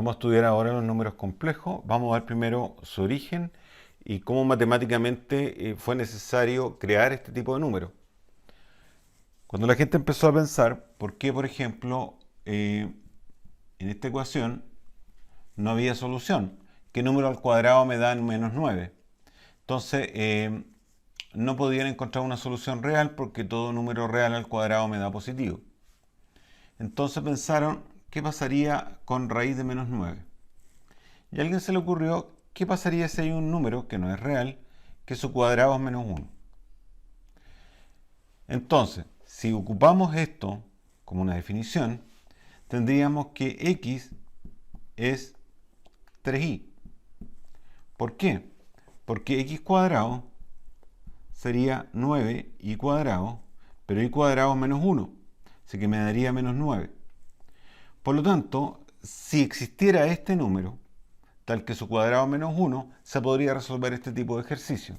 Vamos a estudiar ahora los números complejos. Vamos a ver primero su origen y cómo matemáticamente fue necesario crear este tipo de números. Cuando la gente empezó a pensar por qué, por ejemplo, en esta ecuación no había solución, qué número al cuadrado me da menos 9. Entonces, no podían encontrar una solución real porque todo número real al cuadrado me da positivo. Entonces pensaron, ¿qué pasaría con raíz de menos 9? Y a alguien se le ocurrió, ¿qué pasaría si hay un número que no es real, que su cuadrado es menos 1? Entonces, si ocupamos esto como una definición, tendríamos que x es 3y. ¿Por qué? Porque x cuadrado sería 9y cuadrado, pero y cuadrado es menos 1, así que me daría menos 9. Por lo tanto, si existiera este número, tal que su cuadrado es menos 1, se podría resolver este tipo de ejercicio.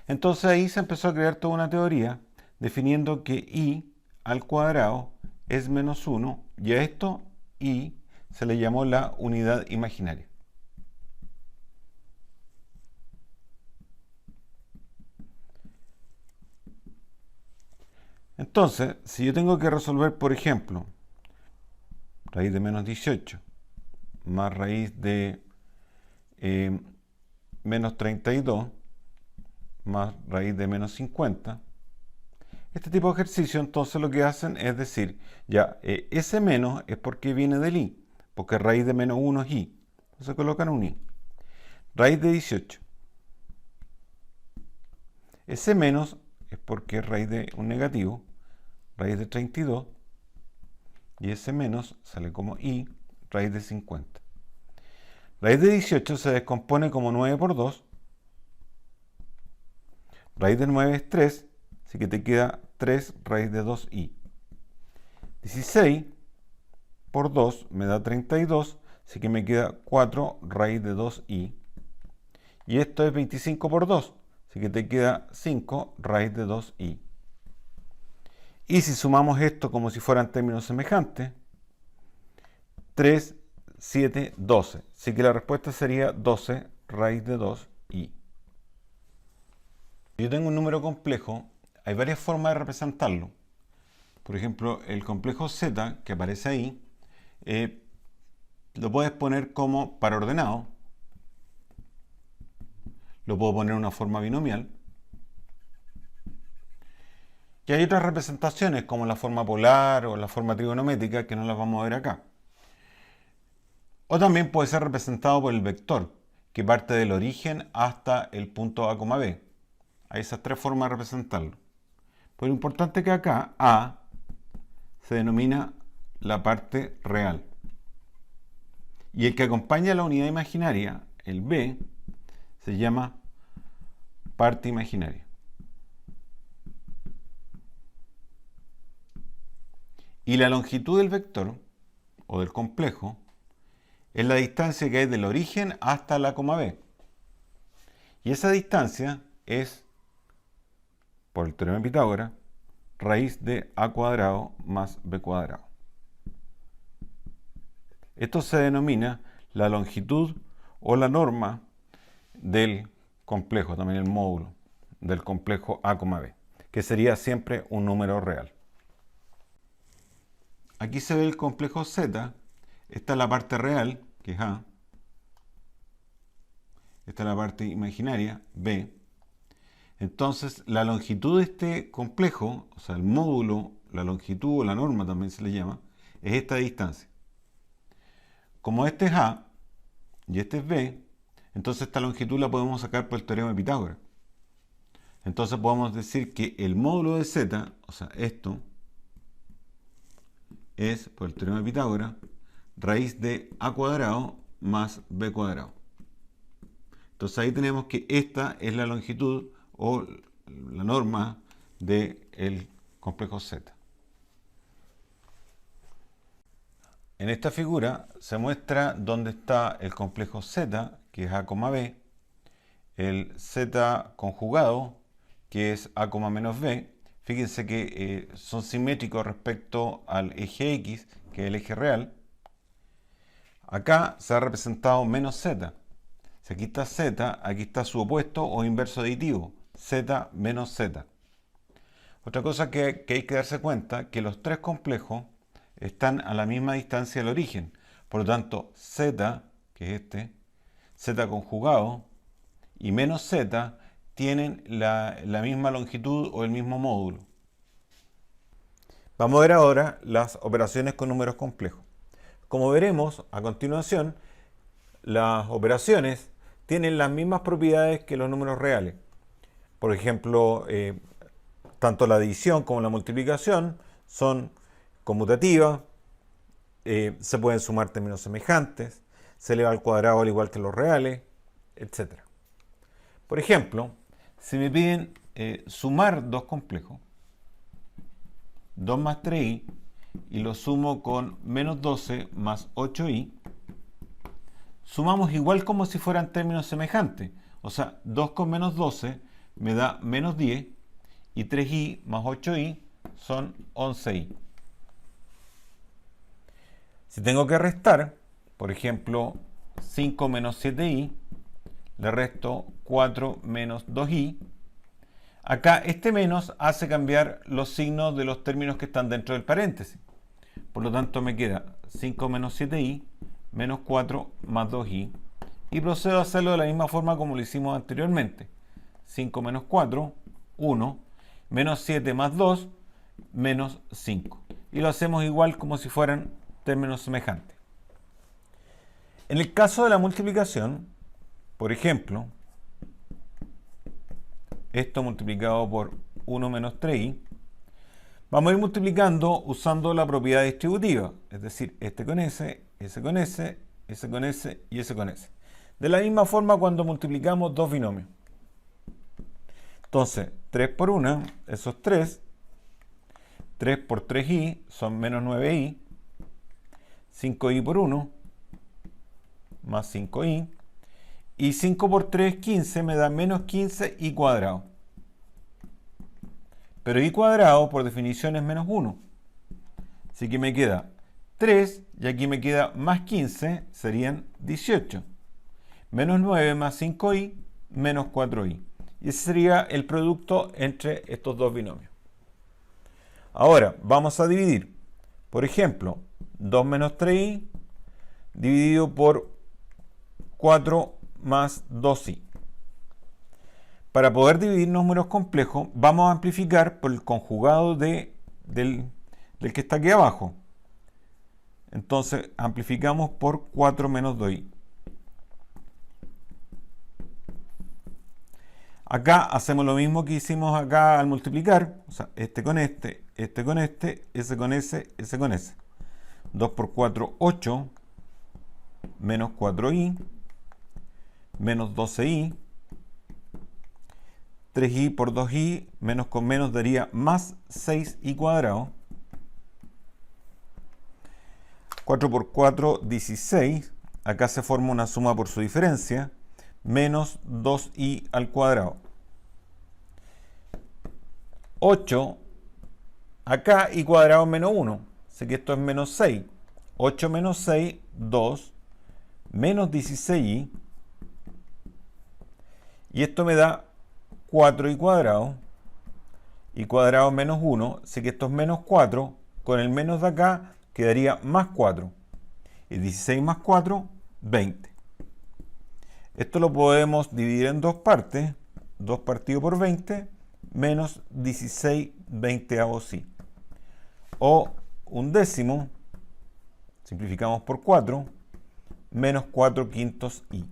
Entonces ahí se empezó a crear toda una teoría definiendo que y al cuadrado es menos 1 y a esto y se le llamó la unidad imaginaria. Entonces, si yo tengo que resolver, por ejemplo, raíz de menos 18 más raíz de menos 32 más raíz de menos 50, este tipo de ejercicio entonces lo que hacen es decir, ya, ese menos es porque viene del i, porque raíz de menos 1 es i, entonces colocan un i. Raíz de 18, ese menos es porque es raíz de un negativo, raíz de 32, y ese menos sale como i, raíz de 50. Raíz de 18 se descompone como 9 por 2, raíz de 9 es 3, así que te queda 3 raíz de 2i. 16 por 2 me da 32, así que me queda 4 raíz de 2i. Y esto es 25 por 2, así que te queda 5 raíz de 2i. Y si sumamos esto como si fueran términos semejantes, 3, 7, 12. Así que la respuesta sería 12 raíz de 2i. Si yo tengo un número complejo, hay varias formas de representarlo. Por ejemplo, el complejo z que aparece ahí, lo puedes poner como par ordenado. Lo puedo poner en una forma binomial. Y hay otras representaciones como la forma polar o la forma trigonométrica que no las vamos a ver acá. O también puede ser representado por el vector, que parte del origen hasta el punto A, B. Hay esas tres formas de representarlo. Pero lo importante es que acá A se denomina la parte real. Y el que acompaña a la unidad imaginaria, el B, se llama parte imaginaria. Y la longitud del vector, o del complejo, es la distancia que hay del origen hasta la coma B. Y esa distancia es, por el teorema de Pitágoras, raíz de a cuadrado más b cuadrado. Esto se denomina la longitud o la norma del complejo, también el módulo del complejo a, b, que sería siempre un número real. Aquí se ve el complejo z, esta es la parte real, que es a, esta es la parte imaginaria, b. Entonces, la longitud de este complejo, o sea, el módulo, la longitud o la norma también se le llama, es esta distancia. Como este es a y este es b, entonces esta longitud la podemos sacar por el teorema de Pitágoras. Entonces podemos decir que el módulo de z, o sea, esto, es, por el teorema de Pitágoras, raíz de a cuadrado más b cuadrado. Entonces ahí tenemos que esta es la longitud o la norma del complejo z. En esta figura se muestra dónde está el complejo z, que es a, b, el z conjugado, que es a, menos b. Fíjense que son simétricos respecto al eje x, que es el eje real. Acá se ha representado menos z. Si aquí está z, aquí está su opuesto o inverso aditivo, z menos z. Otra cosa que hay que darse cuenta, que los tres complejos están a la misma distancia del origen. Por lo tanto, z, que es este, z conjugado, y menos z tienen la misma longitud o el mismo módulo. Vamos a ver ahora las operaciones con números complejos. Como veremos a continuación, las operaciones tienen las mismas propiedades que los números reales. Por ejemplo, tanto la división como la multiplicación son conmutativas, se pueden sumar términos semejantes, se eleva al cuadrado al igual que los reales, etc. Por ejemplo, si me piden sumar dos complejos, 2 más 3i, y lo sumo con menos 12 más 8i, sumamos igual como si fueran términos semejantes. O sea, 2 con menos 12 me da menos 10 y 3i más 8i son 11i. Si tengo que restar, por ejemplo, 5 menos 7i, le resto 4 menos 2i. Acá este menos hace cambiar los signos de los términos que están dentro del paréntesis. Por lo tanto me queda 5 menos 7i menos 4 más 2i. Y procedo a hacerlo de la misma forma como lo hicimos anteriormente. 5 menos 4, 1, menos 7 más 2, menos 5. Y lo hacemos igual como si fueran términos semejantes. En el caso de la multiplicación, por ejemplo, esto multiplicado por 1 menos 3i, vamos a ir multiplicando usando la propiedad distributiva, es decir, este con ese con ese, ese con ese y ese con ese. De la misma forma cuando multiplicamos dos binomios. Entonces, 3 por 1, eso es 3. 3 por 3i son menos 9i. 5i por 1, más 5i. Y 5 por 3, 15, me da menos 15i cuadrado. Pero i cuadrado, por definición, es menos 1. Así que me queda 3, y aquí me queda más 15, serían 18. Menos 9 más 5i, menos 4i. Y ese sería el producto entre estos dos binomios. Ahora, vamos a dividir. Por ejemplo, 2 menos 3i dividido por 4 más 2i. Para poder dividir números complejos, vamos a amplificar por el conjugado del que está aquí abajo. Entonces, amplificamos por 4 menos 2i. Acá hacemos lo mismo que hicimos acá al multiplicar. O sea, este con este, este con este, ese con ese, ese con ese. 2 por 4, 8. Menos 4i. Menos 12i. 3i por 2i, menos con menos daría más 6i cuadrado. 4 por 4, 16. Acá se forma una suma por su diferencia. Menos 2i al cuadrado. 8. Acá i cuadrado es menos 1. Así que esto es menos 6. 8 menos 6, 2. Menos 16i. Y esto me da 4i cuadrado. Y cuadrado menos 1. Así que esto es menos 4. Con el menos de acá quedaría más 4. Y 16 más 4, 20. Esto lo podemos dividir en dos partes. 2 partido por 20 menos 16 veinteavos i. O un décimo, simplificamos por 4, menos 4 quintos i.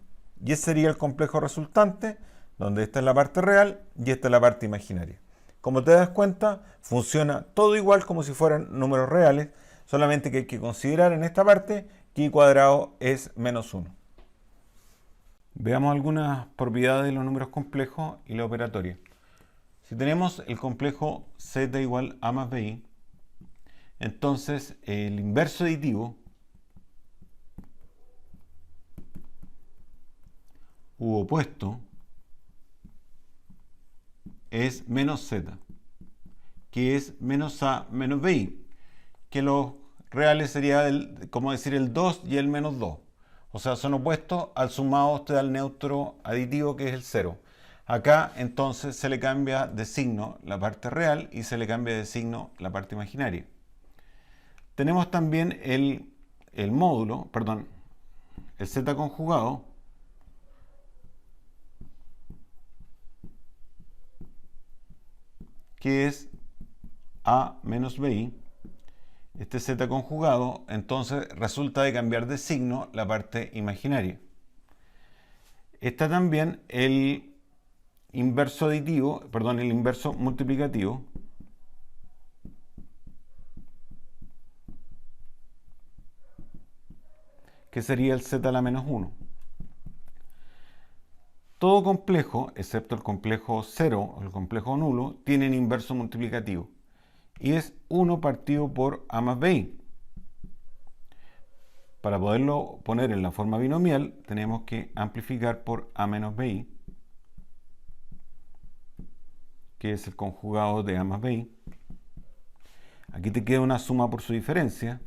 Y ese sería el complejo resultante, donde esta es la parte real y esta es la parte imaginaria. Como te das cuenta, funciona todo igual como si fueran números reales, solamente que hay que considerar en esta parte que i cuadrado es menos 1. Veamos algunas propiedades de los números complejos y la operatoria. Si tenemos el complejo z igual a más bi, entonces el inverso aditivo u opuesto es menos z, que es menos a menos bi, que los reales sería como decir el 2 y el menos 2. O sea, son opuestos, al sumado te da el neutro aditivo que es el 0. Acá entonces se le cambia de signo la parte real y se le cambia de signo la parte imaginaria. Tenemos también el módulo, perdón, el z conjugado, que es a menos bi. Este z conjugado entonces resulta de cambiar de signo la parte imaginaria. Está también el inverso aditivo, perdón, el inverso multiplicativo, que sería el z a la menos 1. Todo complejo, excepto el complejo 0 o el complejo nulo, tienen inverso multiplicativo. Y es 1 partido por a más bi. Para poderlo poner en la forma binomial, tenemos que amplificar por a menos bi, que es el conjugado de a más bi. Aquí te queda una suma por su diferencia.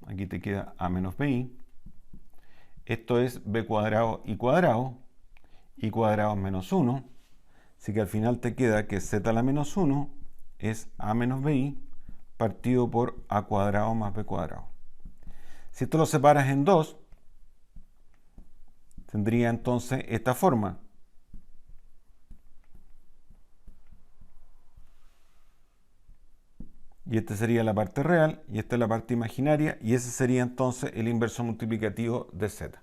Aquí te queda a menos bi. Esto es b cuadrado y cuadrado es menos 1. Así que al final te queda que z a la menos 1 es a menos bi partido por a cuadrado más b cuadrado. Si esto lo separas en 2, tendría entonces esta forma. Y esta sería la parte real, y esta es la parte imaginaria, y ese sería entonces el inverso multiplicativo de z.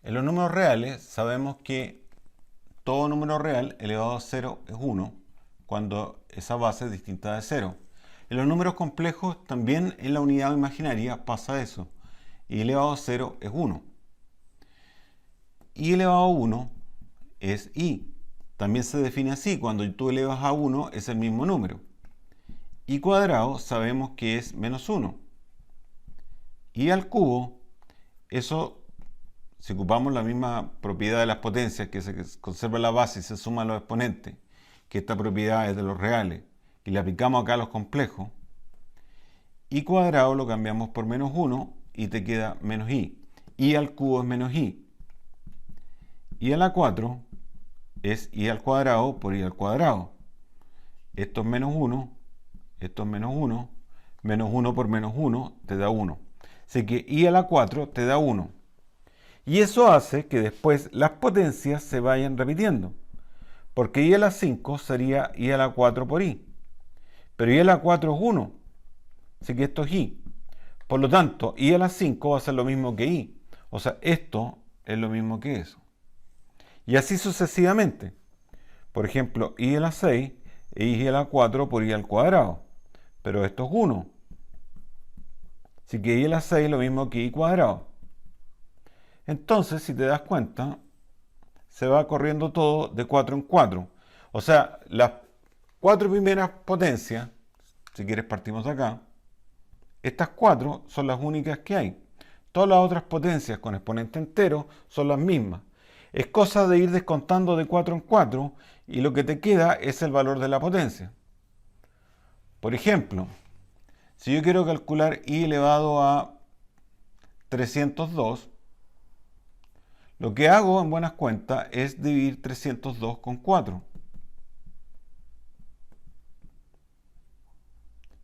En los números reales sabemos que todo número real elevado a 0 es 1, cuando esa base es distinta de 0. En los números complejos también en la unidad imaginaria pasa eso, y elevado a 0 es 1. Y elevado a 1 es i. También se define así, cuando tú elevas a 1 es el mismo número. Y cuadrado sabemos que es menos 1. Y al cubo, eso, si ocupamos la misma propiedad de las potencias, que se conserva la base y se suman los exponentes, que esta propiedad es de los reales, y le aplicamos acá a los complejos, y cuadrado lo cambiamos por menos 1 y te queda menos i. Y al cubo es menos i. Y a la 4 es i al cuadrado por i al cuadrado. Esto es menos 1. Esto es menos 1, menos 1 por menos 1 te da 1. Así que i a la 4 te da 1. Y eso hace que después las potencias se vayan repitiendo. Porque i a la 5 sería i a la 4 por i. Pero i a la 4 es 1. Así que esto es i. Por lo tanto, i a la 5 va a ser lo mismo que i. O sea, esto es lo mismo que eso. Y así sucesivamente. Por ejemplo, i a la 6 es i a la 4 por i al cuadrado. Pero esto es 1. Así que i a la 6 es lo mismo que i cuadrado. Entonces, si te das cuenta, se va corriendo todo de 4 en 4. O sea, las 4 primeras potencias, si quieres partimos de acá, estas 4 son las únicas que hay. Todas las otras potencias con exponente entero son las mismas. Es cosa de ir descontando de 4 en 4 y lo que te queda es el valor de la potencia. Por ejemplo, si yo quiero calcular i elevado a 302, lo que hago en buenas cuentas es dividir 302 con 4.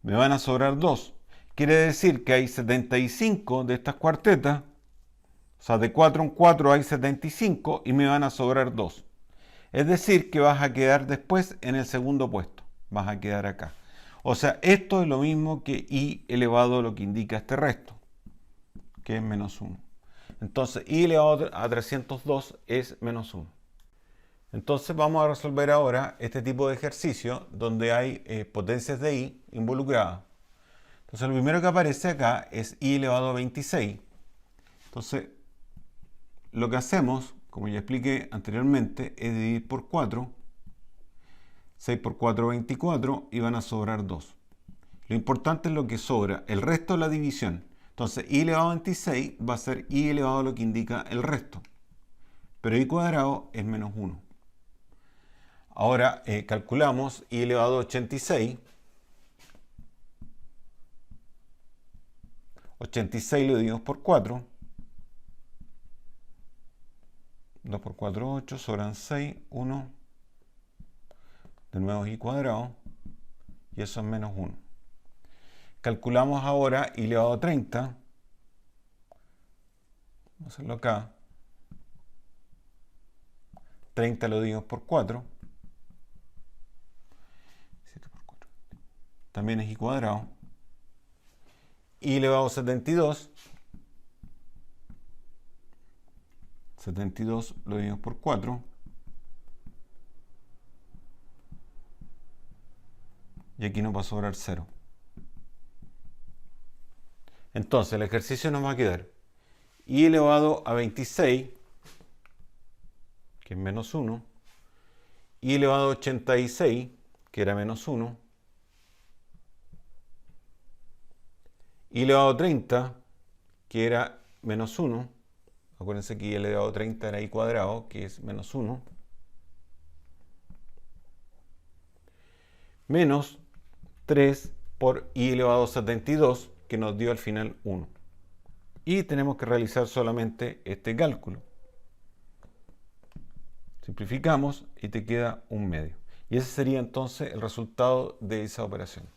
Me van a sobrar 2. Quiere decir que hay 75 de estas cuartetas. O sea, de 4 en 4 hay 75 y me van a sobrar 2. Es decir, que vas a quedar después en el segundo puesto. Vas a quedar acá. O sea, esto es lo mismo que i elevado a lo que indica este resto, que es menos 1. Entonces, i elevado a 302 es menos 1. Entonces, vamos a resolver ahora este tipo de ejercicio donde hay potencias de i involucradas. Entonces, lo primero que aparece acá es i elevado a 26. Entonces, lo que hacemos, como ya expliqué anteriormente, es dividir por 4. 6 por 4, 24 y van a sobrar 2. Lo importante es lo que sobra, el resto de la división. Entonces, i elevado a 26 va a ser i elevado a lo que indica el resto. Pero i cuadrado es menos 1. Ahora calculamos i elevado a 86. 86 lo dividimos por 4. 2 por 4, 8, sobran 6, 1. De nuevo y cuadrado. Y eso es menos 1. Calculamos ahora y elevado a 30. Vamos a hacerlo acá. 30 lo dividimos por 4. 7 por 4. También es y cuadrado. Y elevado a 72. 72 lo dividimos por 4. Y aquí nos va a sobrar 0. Entonces el ejercicio nos va a quedar y elevado a 26, que es menos 1, y elevado a 86, que era menos 1, y elevado a 30, que era menos 1. Acuérdense que y elevado a 30 era y cuadrado, que es menos 1. Menos 3 por y elevado a 72, que nos dio al final 1. Y tenemos que realizar solamente este cálculo. Simplificamos y te queda 1/2. Y ese sería entonces el resultado de esa operación.